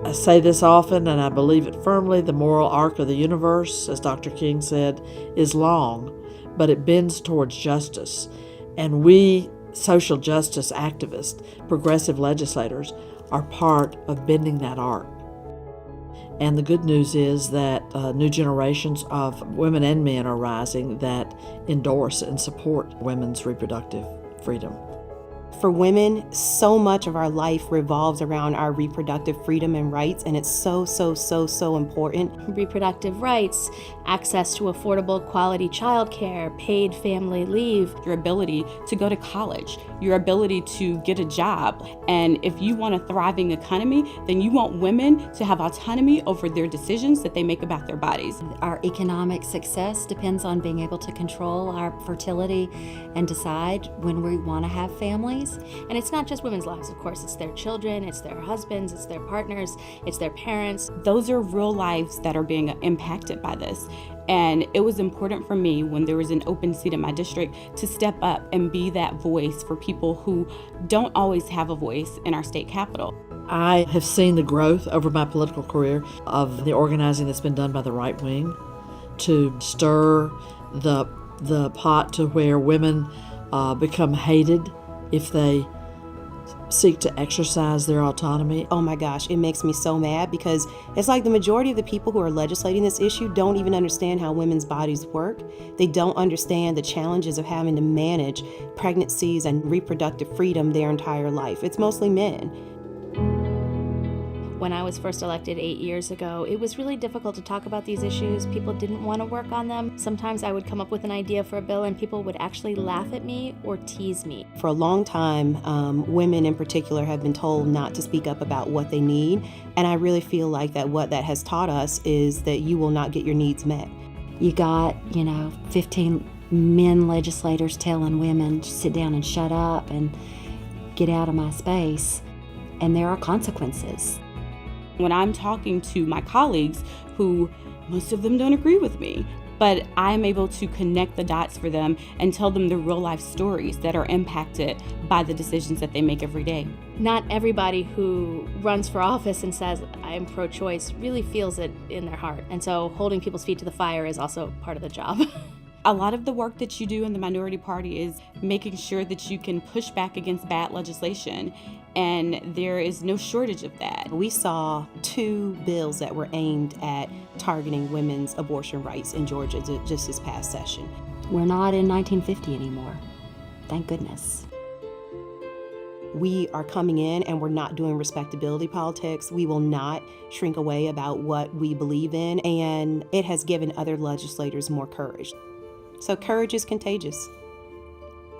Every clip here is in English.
I say this often, and I believe it firmly, the moral arc of the universe, as Dr. King said, is long, but it bends towards justice. And we, social justice activists, progressive legislators, are part of bending that arc. And the good news is that new generations of women and men are rising that endorse and support women's reproductive freedom. For women, so much of our life revolves around our reproductive freedom and rights, and it's so important. Reproductive rights, access to affordable quality childcare, paid family leave, your ability to go to college, your ability to get a job. And if you want a thriving economy, then you want women to have autonomy over their decisions that they make about their bodies. Our economic success depends on being able to control our fertility and decide when we want to have families. And it's not just women's lives, of course. It's their children, it's their husbands, it's their partners, it's their parents. Those are real lives that are being impacted by this. And it was important for me, when there was an open seat in my district, to step up and be that voice for people who don't always have a voice in our state capitol. I have seen the growth over my political career of the organizing that's been done by the right wing to stir the pot to where women become hated if they seek to exercise their autonomy. Oh my gosh, it makes me so mad, because it's like the majority of the people who are legislating this issue don't even understand how women's bodies work. They don't understand the challenges of having to manage pregnancies and reproductive freedom their entire life. It's mostly men. When I was first elected 8 years ago, it was really difficult to talk about these issues. People didn't want to work on them. Sometimes I would come up with an idea for a bill and people would actually laugh at me or tease me. For a long time, women in particular have been told not to speak up about what they need. And I really feel like that what that has taught us is that you will not get your needs met. You got, 15 men legislators telling women to sit down and shut up and get out of my space. And there are consequences. When I'm talking to my colleagues, who most of them don't agree with me, but I'm able to connect the dots for them and tell them the real life stories that are impacted by the decisions that they make every day. Not everybody who runs for office and says, I'm pro-choice, really feels it in their heart. And so holding people's feet to the fire is also part of the job. A lot of the work that you do in the minority party is making sure that you can push back against bad legislation, and there is no shortage of that. We saw 2 bills that were aimed at targeting women's abortion rights in Georgia just this past session. We're not in 1950 anymore. Thank goodness. We are coming in and we're not doing respectability politics. We will not shrink away about what we believe in, and it has given other legislators more courage. So courage is contagious.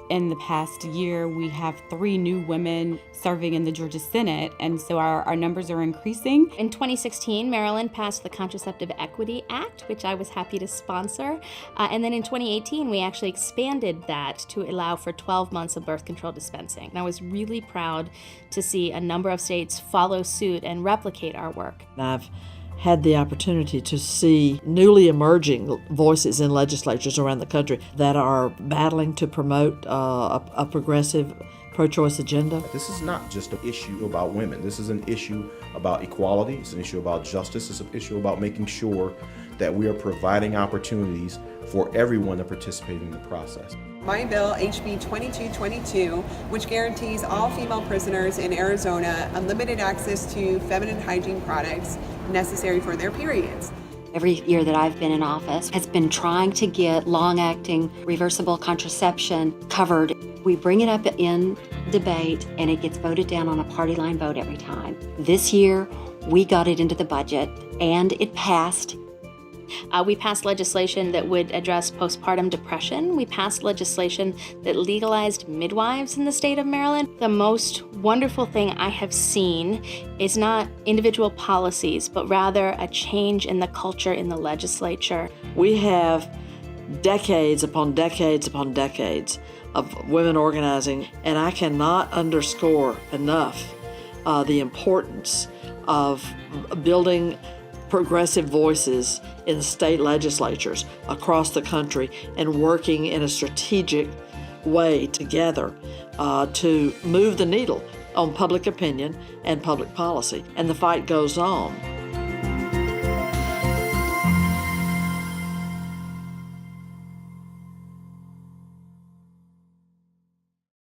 In the past year, we have 3 new women serving in the Georgia Senate, and so our numbers are increasing. In 2016, Maryland passed the Contraceptive Equity Act, which I was happy to sponsor. And then in 2018, we actually expanded that to allow for 12 months of birth control dispensing. And I was really proud to see a number of states follow suit and replicate our work. I've had the opportunity to see newly emerging voices in legislatures around the country that are battling to promote a progressive pro-choice agenda. This is not just an issue about women. This is an issue about equality. It's an issue about justice. It's an issue about making sure that we are providing opportunities for everyone to participate in the process. My bill, HB 2222, which guarantees all female prisoners in Arizona unlimited access to feminine hygiene products necessary for their periods. Every year that I've been in office has been trying to get long-acting reversible contraception covered. We bring it up in debate and it gets voted down on a party line vote every time. This year, we got it into the budget and it passed. We passed legislation that would address postpartum depression. We passed legislation that legalized midwives in the state of Maryland. The most wonderful thing I have seen is not individual policies, but rather a change in the culture in the legislature. We have decades upon decades upon decades of women organizing, and I cannot underscore enough the importance of building progressive voices in state legislatures across the country and working in a strategic way together to move the needle on public opinion and public policy, and the fight goes on.